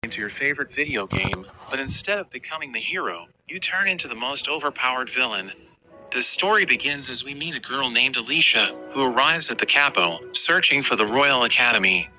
into your favorite video game, but instead of becoming the hero, you turn into the most overpowered villain. The story begins as we meet a girl named Alicia, who arrives at the Capo, searching for the Royal Academy.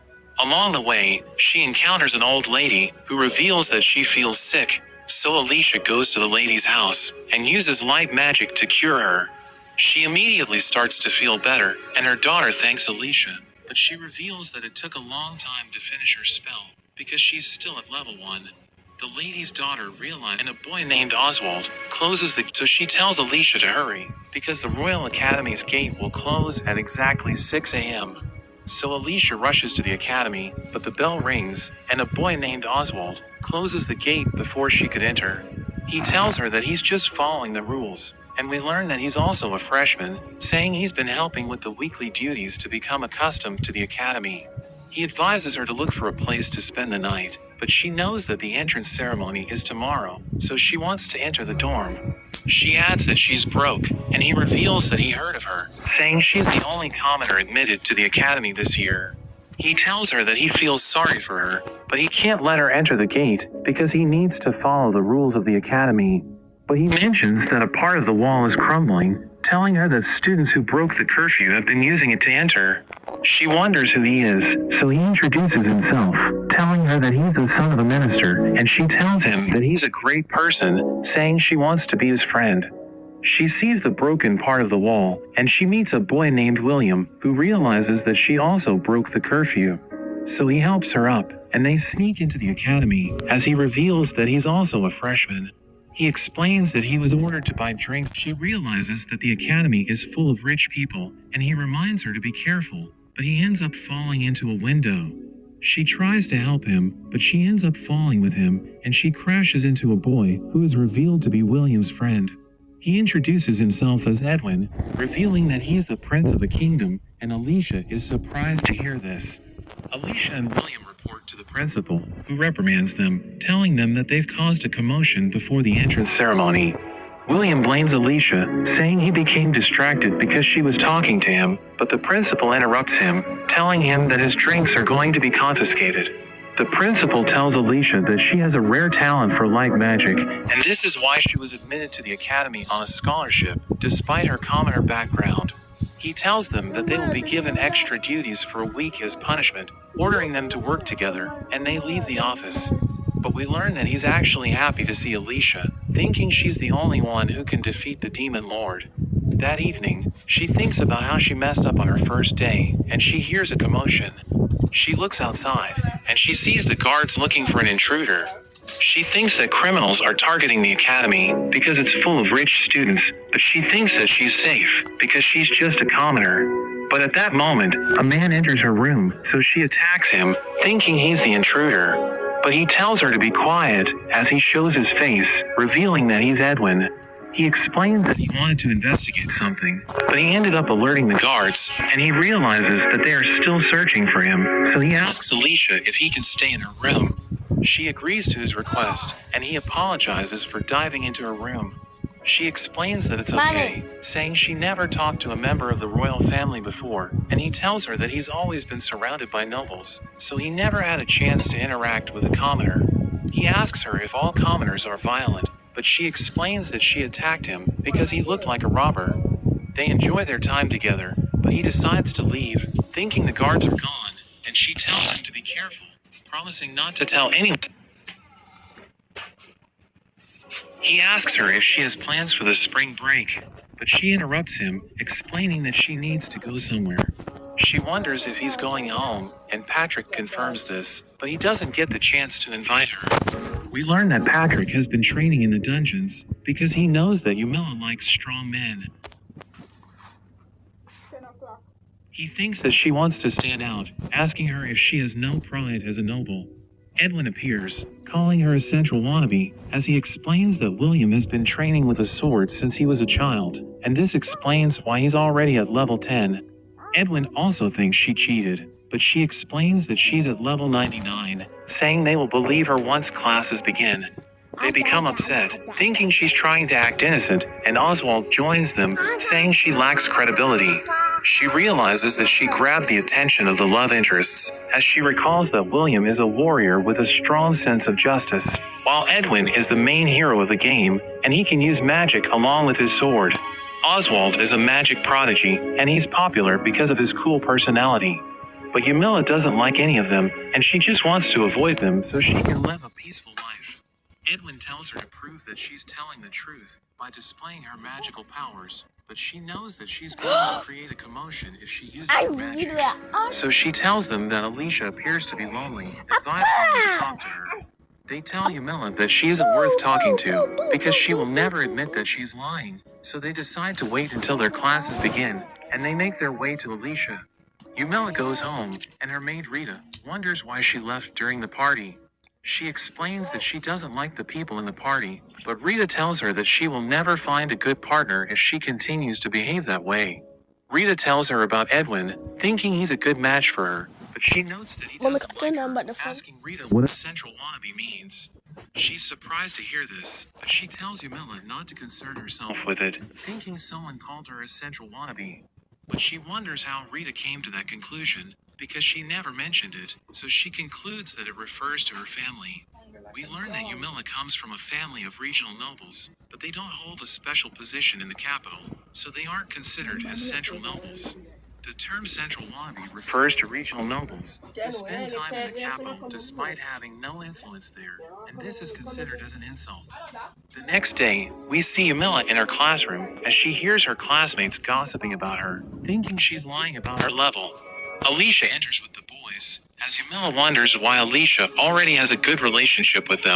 Along the way, she encounters an old lady, who reveals that she feels sick, so Alicia goes to the lady's house, and uses light magic to cure her. She immediately starts to feel better, and her daughter thanks Alicia, but she reveals that it took a long time to finish her spell, because she's still at level 1. The lady's daughter realizes, and a boy named Oswald closes so she tells Alicia to hurry, because the Royal Academy's gate will close at exactly 6 a.m. So Alicia rushes to the academy, but the bell rings, and a boy named Oswald closes the gate before she could enter. He tells her that he's just following the rules, and we learn that he's also a freshman, saying he's been helping with the weekly duties to become accustomed to the academy. He advises her to look for a place to spend the night, but she knows that the entrance ceremony is tomorrow, so she wants to enter the dorm. She adds that she's broke, and he reveals that he heard of her, saying she's the only commoner admitted to the academy this year. He tells her that he feels sorry for her, but he can't let her enter the gate because he needs to follow the rules of the academy. But he mentions that a part of the wall is crumbling, telling her that students who broke the curfew have been using it to enter. She wonders who he is, so he introduces himself, telling her that he's the son of a minister, and she tells him that he's a great person, saying she wants to be his friend. She sees the broken part of the wall, and she meets a boy named William, who realizes that she also broke the curfew. So he helps her up, and they sneak into the academy, as he reveals that he's also a freshman. He explains that he was ordered to buy drinks. She realizes that the academy is full of rich people, and he reminds her to be careful, but he ends up falling into a window. She tries to help him, but she ends up falling with him, and she crashes into a boy who is revealed to be William's friend. He introduces himself as Edwin, revealing that he's the prince of a kingdom, and Alicia is surprised to hear this. Alicia and William report to the principal, who reprimands them, telling them that they've caused a commotion before the entrance ceremony. William blames Alicia, saying he became distracted because she was talking to him, but the principal interrupts him, telling him that his drinks are going to be confiscated. The principal tells Alicia that she has a rare talent for light magic, and this is why she was admitted to the academy on a scholarship, despite her commoner background. He tells them that they will be given extra duties for a week as punishment, ordering them to work together, and they leave the office. But we learn that he's actually happy to see Alicia, thinking she's the only one who can defeat the Demon Lord. That evening, she thinks about how she messed up on her first day, and she hears a commotion. She looks outside, and she sees the guards looking for an intruder. She thinks that criminals are targeting the academy because it's full of rich students, but she thinks that she's safe because she's just a commoner. But at that moment, a man enters her room, so she attacks him, thinking he's the intruder. But he tells her to be quiet as he shows his face, revealing that he's Edwin. He explains that he wanted to investigate something, but he ended up alerting the guards, and he realizes that they are still searching for him, so he asks Alicia if he can stay in her room. She agrees to his request, and he apologizes for diving into her room. She explains that it's okay, saying she never talked to a member of the royal family before, and he tells her that he's always been surrounded by nobles, so he never had a chance to interact with a commoner. He asks her if all commoners are violent, but she explains that she attacked him because he looked like a robber. They enjoy their time together, but he decides to leave, thinking the guards are gone, and she tells him to be careful, promising not to tell anyone. He asks her if she has plans for the spring break, but she interrupts him, explaining that she needs to go somewhere. She wonders if he's going home, and Patrick confirms this, but he doesn't get the chance to invite her. We learn that Patrick has been training in the dungeons because he knows that Yumila likes strong men. He thinks that she wants to stand out, asking her if she has no pride as a noble. Edwin appears, calling her a central wannabe, as he explains that William has been training with a sword since he was a child, and this explains why he's already at level 10. Edwin also thinks she cheated, but she explains that she's at level 99, saying they will believe her once classes begin. They become upset, thinking she's trying to act innocent, and Oswald joins them, saying she lacks credibility. She realizes that she grabbed the attention of the love interests, as she recalls that William is a warrior with a strong sense of justice, while Edwin is the main hero of the game, and he can use magic along with his sword. Oswald is a magic prodigy, and he's popular because of his cool personality. But Yamila doesn't like any of them, and she just wants to avoid them so she can live a peaceful life. Edwin tells her to prove that she's telling the truth by displaying her magical powers, but she knows that she's going to create a commotion if she uses her magic. So she tells them that Alicia appears to be lonely, advising them to talk to her. They tell Yamila that she isn't worth talking to because she will never admit that she's lying, so they decide to wait until their classes begin, and they make their way to Alicia. Yamila goes home, and her maid Rita wonders why she left during the party. She explains that she doesn't like the people in the party, but Rita tells her that she will never find a good partner if she continues to behave that way. Rita tells her about Edwin, thinking he's a good match for her, but she notes that he doesn't like her, asking Rita what a central wannabe means. She's surprised to hear this, but she tells Yamila not to concern herself with it, thinking someone called her a central wannabe. But she wonders how Rita came to that conclusion, because she never mentioned it, so she concludes that it refers to her family. We learn that Yamila comes from a family of regional nobles, but they don't hold a special position in the capital, so they aren't considered as central nobles. The term central wannabe refers to regional nobles who spend time in the capital despite having no influence there, and this is considered as an insult. The next day, we see Yamila in her classroom as she hears her classmates gossiping about her, thinking she's lying about her level. Alicia enters with the boys, as Yamila wonders why Alicia already has a good relationship with them.